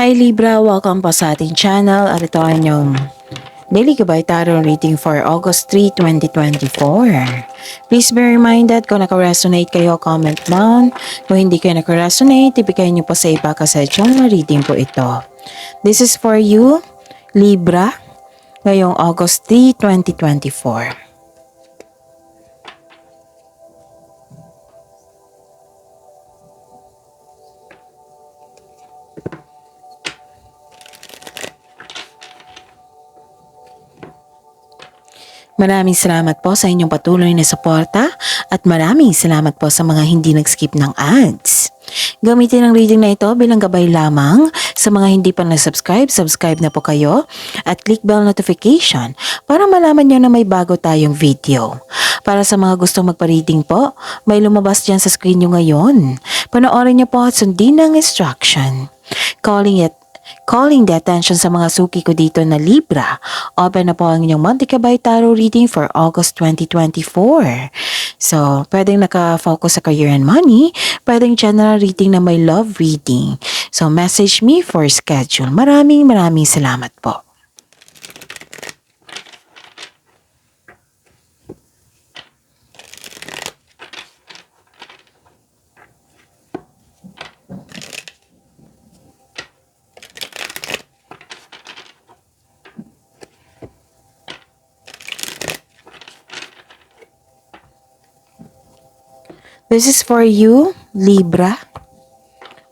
Hi Libra, welcome po sa ating channel at ito ang inyong Daily Gabay Tarot Reading for August 3, 2024. Please be reminded kung naka-resonate kayo, comment down. Kung hindi kayo naka-resonate, ibigay niyo po sa iba kasi channel reading po ito. This is for you, Libra, ngayong August 3, 2024. Maraming salamat po sa inyong patuloy na suporta at maraming salamat po sa mga hindi nag-skip ng ads. Gamitin ang reading na ito bilang gabay lamang. Sa mga hindi pa na-subscribe, subscribe na po kayo at click bell notification para malaman nyo na may bago tayong video. Para sa mga gustong magpa-reading po, may lumabas dyan sa screen nyo ngayon. Panoorin nyo po at sundin ang instruction. Calling the attention sa mga suki ko dito na Libra. Open na po ang inyong monthly Gabay Tarot reading for August 2024. So, pwedeng naka-focus sa career and money, pwedeng general reading na may love reading. So, message me for schedule. Maraming salamat po. This is for you, Libra,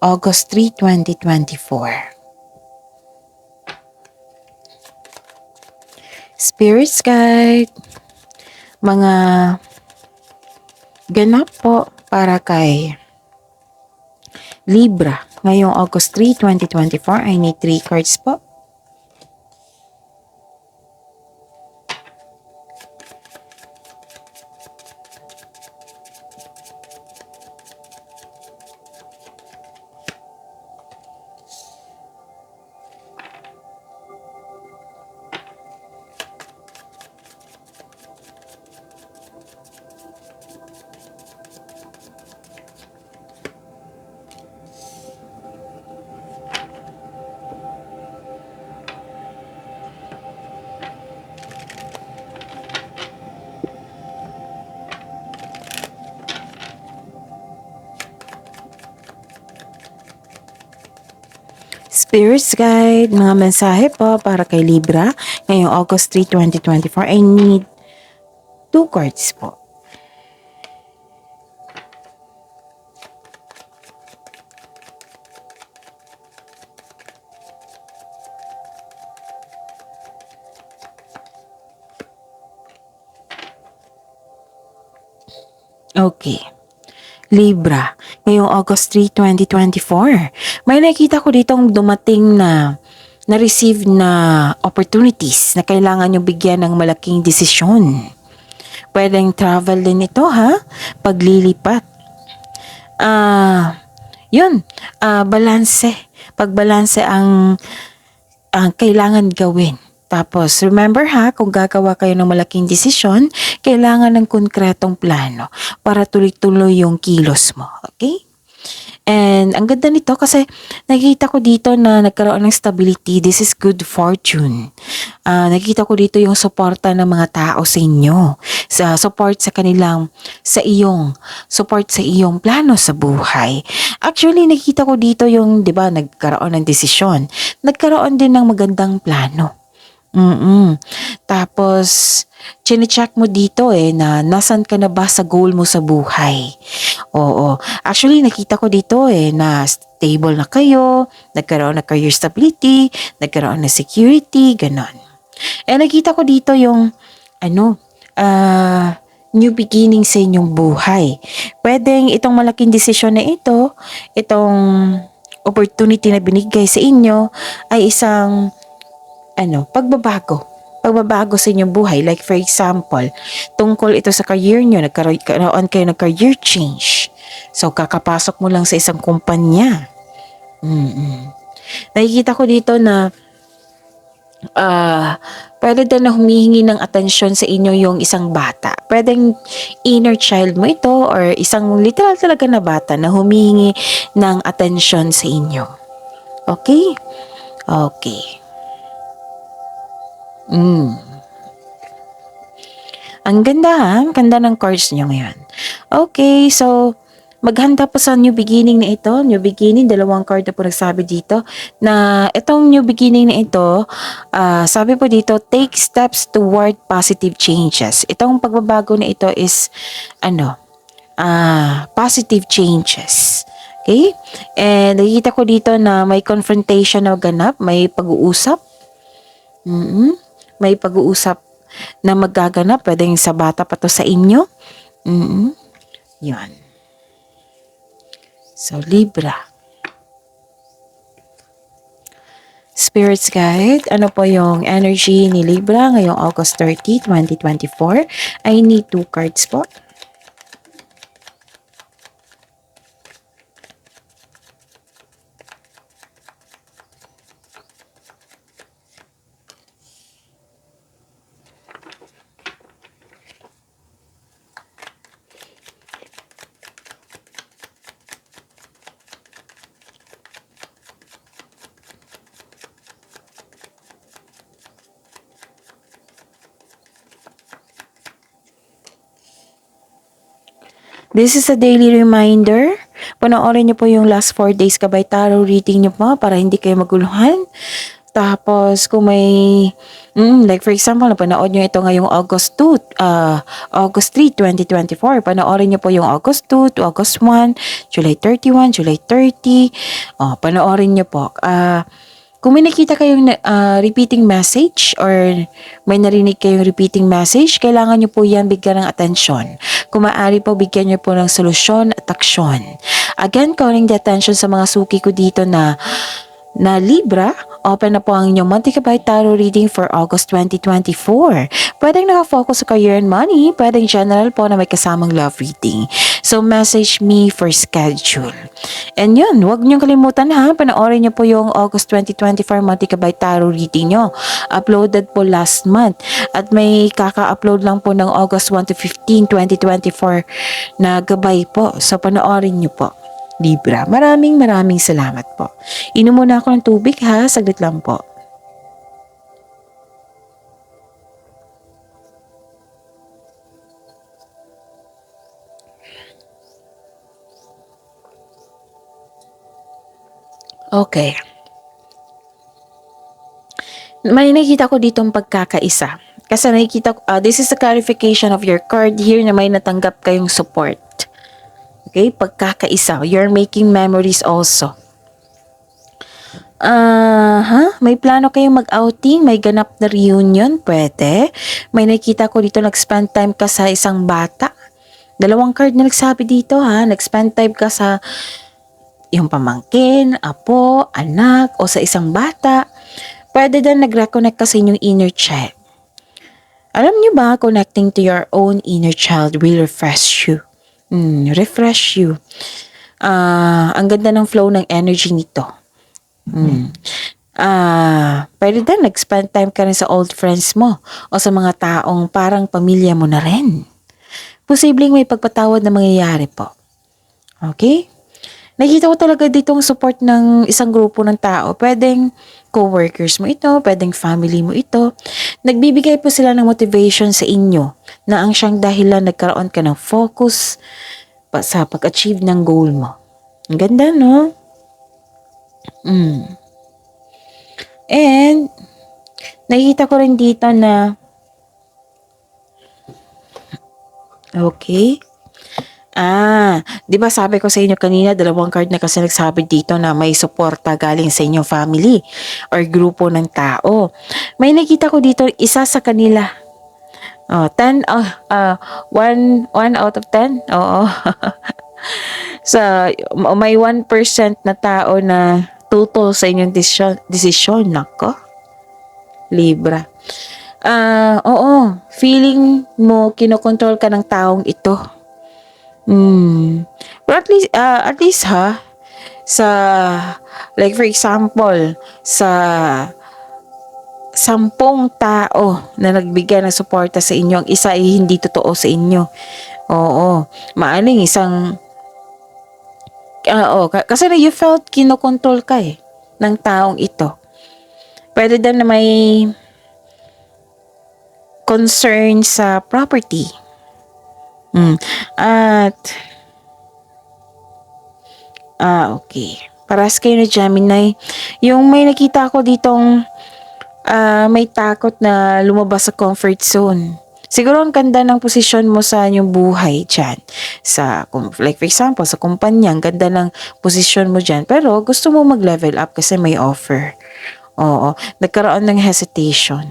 August 3, 2024. Spirits guide, mga ganap po para kay Libra ngayong August 3, 2024. I need 3 cards po. Spirits guide, mga mensahe po para kay Libra ngayong August 3, 2024. I need 2 cards po. Okay. Libra, ngayong August 3, 2024. May nakita ko ditong dumating na-receive na opportunities na kailangan nyo bigyan ng malaking desisyon. Pwedeng travel din ito ha, paglilipat. Balanse. Pagbalanse ang kailangan gawin. Tapos, remember ha, kung gagawa kayo ng malaking desisyon, kailangan ng konkretong plano para tuloy-tuloy yung kilos mo. Okay? And ang ganda nito kasi nakikita ko dito na nagkaroon ng stability. This is good fortune. Nakikita ko dito yung suporta ng mga tao sa inyo. Support sa iyong plano sa buhay. Actually, nakikita ko dito yung, di ba, nagkaroon ng desisyon. Nagkaroon din ng magandang plano. Tapos, chine-check mo dito na nasan ka na ba sa goal mo sa buhay. Oo. Actually, nakita ko dito na stable na kayo, nagkaroon na career stability, nagkaroon na security, ganon. Nakita ko dito yung, new beginning sa inyong buhay. Pwedeng itong malaking desisyon na ito, itong opportunity na binigay sa inyo, ay isang pagbabago sa inyong buhay. Like for example, tungkol ito sa career nyo, nagkaroon kayo ng career change. So, kakapasok mo lang sa isang kumpanya. Nakikita ko dito na pwede din na humihingi ng atensyon sa inyo yung isang bata. Pwedeng inner child mo ito or isang literal talaga na bata na humihingi ng atensyon sa inyo. Okay? Okay. Ang ganda ha, ang ganda ng cards nyo ngayon. Okay, so maghanda po sa new beginning na ito. New beginning, dalawang card na po nagsabi dito na itong new beginning na ito, sabi po dito, take steps toward positive changes. Itong pagbabago na ito is positive changes. Okay? And nakikita ko dito na may confrontation na ganap, may pag-uusap. May pag-uusap na magaganap, pwedeng sa bata pa to sa inyo. Yan. So, Libra. Spirits Guide, ano po yung energy ni Libra ngayong August 30, 2024? I need 2 cards po. This is a daily reminder. Panoorin niyo po yung last 4 days Gabay Tarot reading niyo po para hindi kayo maguluhan. Tapos kung may, like for example, napanood nyo ito ngayong August 2, August 3, 2024. Panoorin nyo po yung August 2 to August 1, July 31, July 30. Panoorin nyo po. Kung may nakita kayong repeating message or may narinig kayong repeating message, kailangan nyo po yan bigyan ng atensyon. Kung maaari po, bigyan nyo po ng solusyon at aksyon. Again, calling the attention sa mga suki ko dito na Libra, open na po ang inyong monthly Gabay Tarot reading for August 2024. Pwedeng nakafocus sa career and money, pwedeng general po na may kasamang love reading. So, message me for schedule. And yun, huwag niyong kalimutan ha, panoorin niyo po yung August 2024 monthly Gabay Tarot reading nyo. Uploaded po last month. At may kaka-upload lang po ng August 1 to 15, 2024 na gabay po. So, panoorin niyo po. Libra. Maraming salamat po. Inom muna ako ng tubig ha, saglit lang po. Okay. May nakikita ko ditong pagkakaisa. Kasi nakikita ko, this is a clarification of your card here na may natanggap kayong support. Okay, pagkakaisa. You're making memories also. May plano kayong mag-outing, may ganap na reunion, pwede. May nakita ko dito nag-spend time ka sa isang bata. Dalawang card na nagsabi dito ha, nag-spend time ka sa yung pamangkin, apo, anak, o sa isang bata. Pwede din nag-reconnect ka sa inyong inner child. Alam niyo ba, connecting to your own inner child will refresh you. Refresh you. Ang ganda ng flow ng energy nito. Pwede din nag-spend time ka rin sa old friends mo o sa mga taong parang pamilya mo na rin. Posibleng may pagpatawad na mangyayari po. Okay? Nakikita ko talaga ditong support ng isang grupo ng tao. Pwedeng co-workers mo ito, pwedeng family mo ito. Nagbibigay po sila ng motivation sa inyo na ang siyang dahilan nagkaroon ka ng focus sa pag-achieve ng goal mo. Ang ganda, no? And, nakikita ko rin dito na okay. Di ba sabi ko sa inyo kanina, dalawang card na kasi nagsabi dito na may suporta galing sa inyong family or grupo ng tao. May nakita ko dito, isa sa kanila. 1 out of 10? Oo. May 1% na tao na tutol sa inyong desisyon. Nako. Libra. Oo. Feeling mo, kinokontrol ka ng taong ito. But at least sa, like for example, sa 10 tao na nagbigay ng suporta sa inyo, ang isa ay hindi totoo sa inyo. Oo. Maaling isang, kasi you felt kinokontrol ka eh. ng taong ito. Pwede din na may concern sa property. At, okay. Paras kayo na Gemini. Yung may nakita ko ditong may takot na lumabas sa comfort zone. Siguro ang ganda ng posisyon mo sa inyong buhay dyan. Like for example, sa kumpanya, ang ganda ng posisyon mo dyan. Pero gusto mo mag-level up kasi may offer. Oo. Nagkaroon ng hesitation.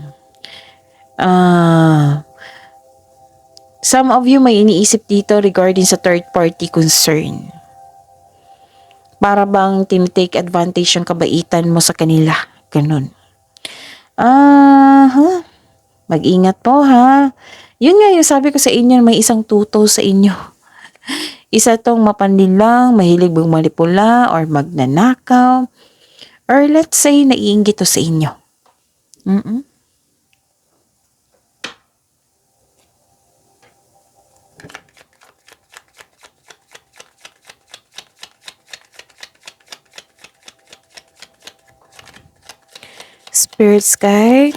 Some of you may iniisip dito regarding sa third party concern. Para bang tinitake advantage yung kabaitan mo sa kanila. Ganun. Mag-ingat po ha. Yun nga yung sabi ko sa inyo, may isang tuto sa inyo. Isa tong mapanlinlang, mahilig manipula or magnanakaw. Or let's say, naiinggit to sa inyo. Spirit Sky.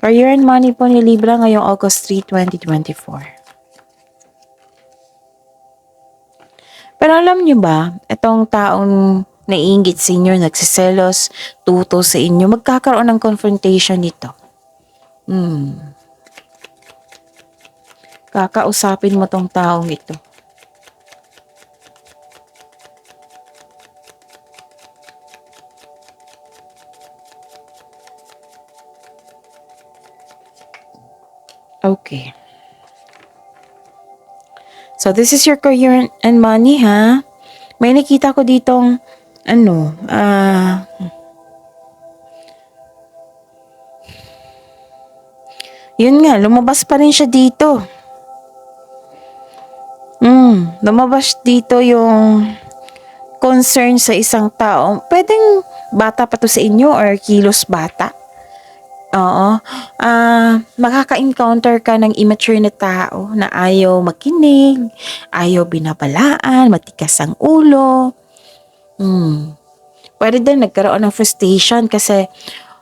Career and money po ni Libra ngayong August 3, 2024. Pero alam nyo ba, itong taong naiinggit sa inyo, nagsiselos, tuto sa inyo, magkakaroon ng confrontation nito. Kakausapin mo tong taong ito. Okay. So, this is your career and money, ha? May nakita ko ditong, yun nga, lumabas pa rin siya dito. Lumabas dito yung concern sa isang tao. Pwedeng bata pa to sa inyo or kilos bata. Oo. Makaka-encounter ka ng immature na tao na ayaw makinig, ayaw binabalaan, matikas ang ulo. Pwede din nagkaroon ng frustration kasi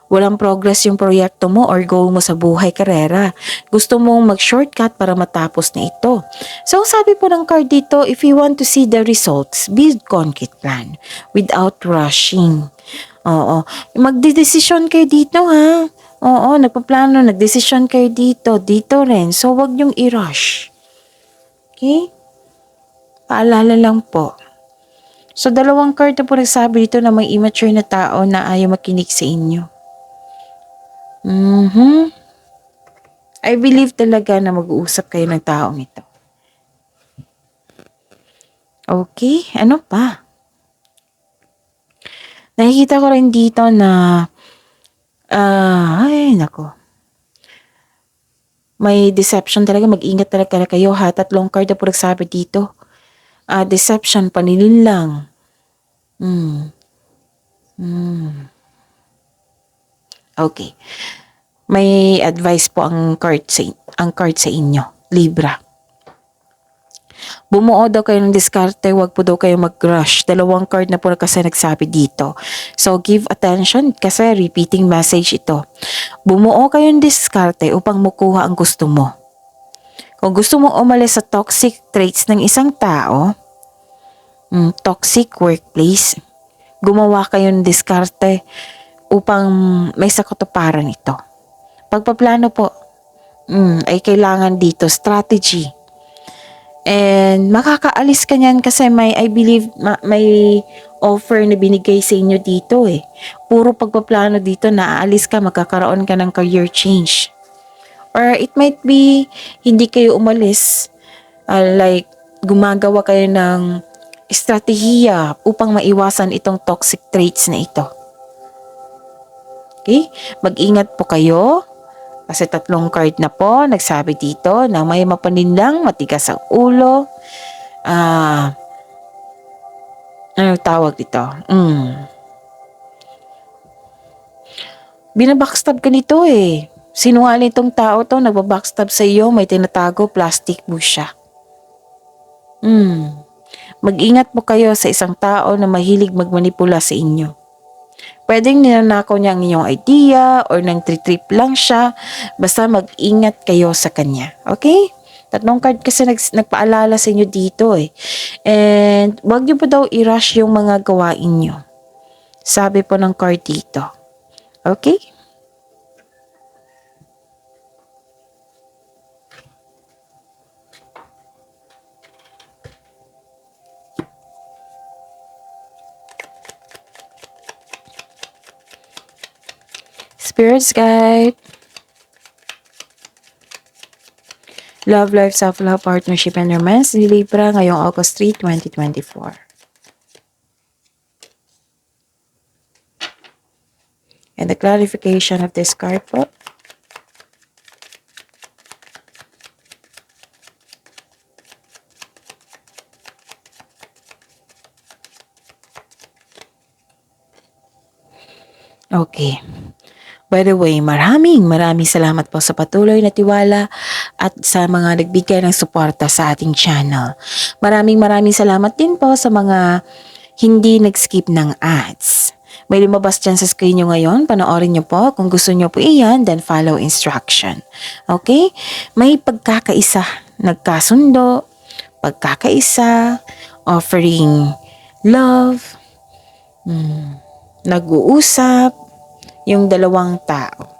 walang progress yung proyekto mo or goal mo sa buhay, karera. Gusto mong mag-shortcut para matapos na ito. So, sabi po ng card dito, if you want to see the results, build concrete plan without rushing. Oo. Magdidesisyon kayo dito, ha? Oo, nagpaplano, nagdesisyon kayo dito rin. So, wag niyong i-rush. Okay? Paalala lang po. So, dalawang card na po nagsabi dito na may immature na tao na ayaw makinig sa inyo. I believe talaga na mag-uusap kayo ng taong ito. Okay, ano pa? Nakikita ko rin dito na ay, nako. May deception talaga. Mag-ingat talaga kayo ha. 3 card na po nagsabi dito. Deception, panilinlang. Okay. May advice po ang card sa inyo. Libra. Bumuo daw kayo ng diskarte, wag po daw kayo mag-rush. 2 card na po kasi nagsabi dito. So, give attention kasi repeating message ito. Bumuo kayo ng diskarte upang makuha ang gusto mo. Kung gusto mong umalis sa toxic traits ng isang tao, toxic workplace, gumawa kayo ng diskarte upang may sakatuparan ito. Pagpaplano po, ay kailangan dito strategy. And makakaalis ka niyan kasi I believe may offer na binigay sa inyo dito eh. Puro pagpaplano dito, naaalis ka, magkakaroon ka ng career change. Or it might be, hindi kayo umalis, like gumagawa kayo ng estratehiya upang maiwasan itong toxic traits na ito. Okay? Mag-ingat po kayo. Kasi 3 card na po, nagsabi dito na may mapaninlang, matigas ang ulo. Ano tawag dito? Binabackstab ka nito eh. Sinungaling itong tao to, nagbabackstab sa iyo, may tinatago, plastic mo siya. Mag-ingat po kayo sa isang tao na mahilig magmanipula sa inyo. Pwedeng ninanakaw niya ang inyong idea or nang trip lang siya. Basta mag-ingat kayo sa kanya. Okay? Tatlong card kasi nagpaalala sa inyo dito eh. And wag niyo po daw i-rush yung mga gawain niyo. Sabi po ng card dito. Okay? Spirits guide. Love, life, self-love, partnership, and romance. Libra ngayong August 3, 2024. And the clarification of this card po. Okay. By the way, maraming salamat po sa patuloy na tiwala at sa mga nagbigay ng suporta sa ating channel. Maraming salamat din po sa mga hindi nag-skip ng ads. May lumabas dyan sa screen nyo ngayon. Panoorin nyo po. Kung gusto nyo po iyan, then follow instruction. Okay? May pagkakaisa. Nagkasundo. Pagkakaisa. Offering love. Nag-uusap. Yung dalawang tao.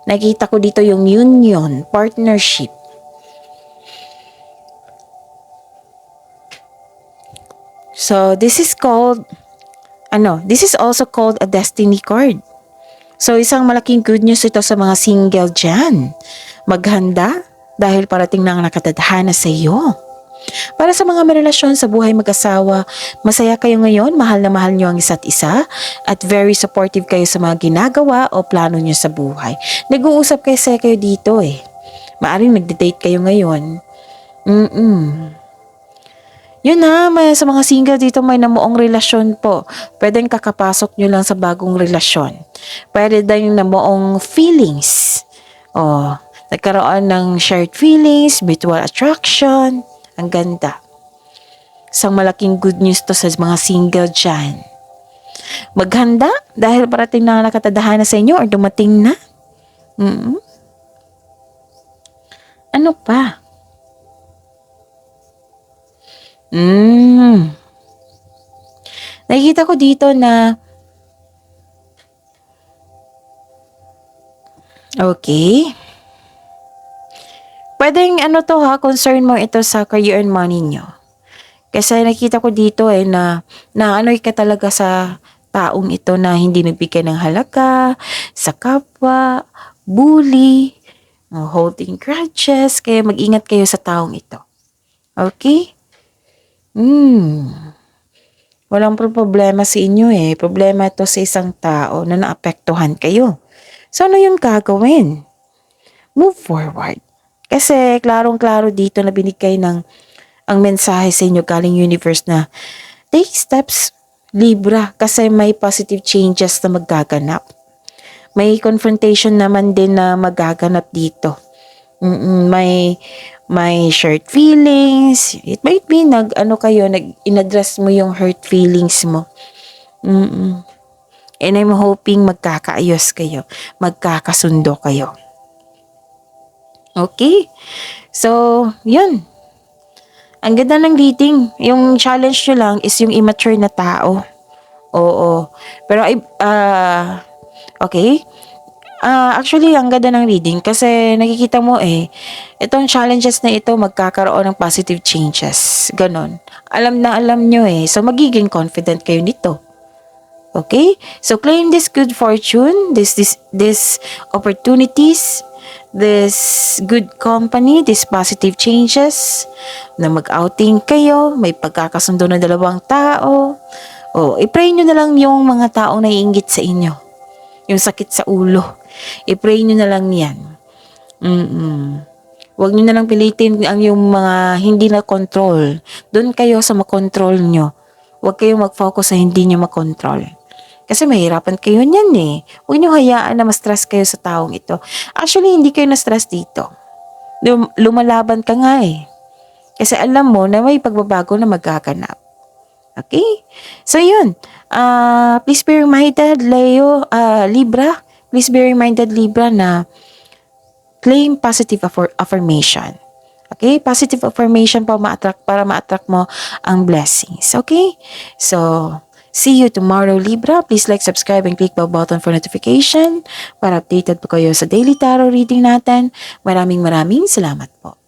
Nakita ko dito yung union, partnership. So, this is also called a destiny card. So, isang malaking good news ito sa mga single dyan. Maghanda dahil parating na ang nakatadhana sa iyo. Para sa mga may relasyon sa buhay mag-asawa, masaya kayo ngayon, mahal na mahal nyo ang isa't isa, at very supportive kayo sa mga ginagawa o plano nyo sa buhay. Nag-uusap kayo dito eh. Maaring nagde-date kayo ngayon. Yun na, sa mga single dito may namuong relasyon po. Pwedeng kakapasok nyo lang sa bagong relasyon. Pwede din namuong feelings. Nagkaroon ng shared feelings, mutual attraction. Ang ganda. Isang malaking good news to sa mga single dyan. Maghanda dahil parating na nakatadhana sa inyo or dumating na. Ano pa? Nakikita ko dito na okay. Pwedeng concern mo ito sa career and money nyo. Kasi nakita ko dito na ka talaga sa taong ito na hindi nagbigay ng halaga, sa kapwa, bully, holding grudges, kaya mag-ingat kayo sa taong ito. Okay? Walang problema sa inyo Problema ito sa isang tao na naapektuhan kayo. So, ano yung gagawin? Move forward. Kasi klarong-klaro dito na binigay ang mensahe sa inyo galing universe na take steps, Libra, kasi may positive changes na magaganap. May confrontation naman din na magaganap dito. May shared feelings. It might be in-address mo yung hurt feelings mo. And I'm hoping magkakaayos kayo. Magkakasundo kayo. Okay? So, yun. Ang ganda ng reading. Yung challenge nyo lang is yung immature na tao. Oo. Pero, okay. Actually, ang ganda ng reading kasi nakikita mo itong challenges na ito magkakaroon ng positive changes. Ganon. Alam nyo So, magiging confident kayo nito. Okay? So, claim this good fortune, this opportunities, this good company, this positive changes, na mag-outing kayo, may pagkakasundo ng dalawang tao. I-pray nyo na lang yung mga taong naiinggit sa inyo. Yung sakit sa ulo. I-pray nyo na lang yan. Huwag nyo na lang pilitin ang yung mga hindi na control. Doon kayo sa makontrol nyo. Huwag kayong mag-focus sa hindi nyo makontrol. Kasi mahirapan kayo niyan Huwag nyo hayaan na ma-stress kayo sa taong ito. Actually, hindi kayo na-stress dito. Lumalaban ka nga Kasi alam mo na may pagbabago na magkaganap. Okay? So, yun. Please be reminded, Libra. Please be reminded, Libra, na claim positive affirmation. Okay? Positive affirmation para ma-attract mo ang blessings. Okay? So, see you tomorrow, Libra. Please like, subscribe, and click the button for notification para updated po kayo sa daily tarot reading natin. Maraming salamat po.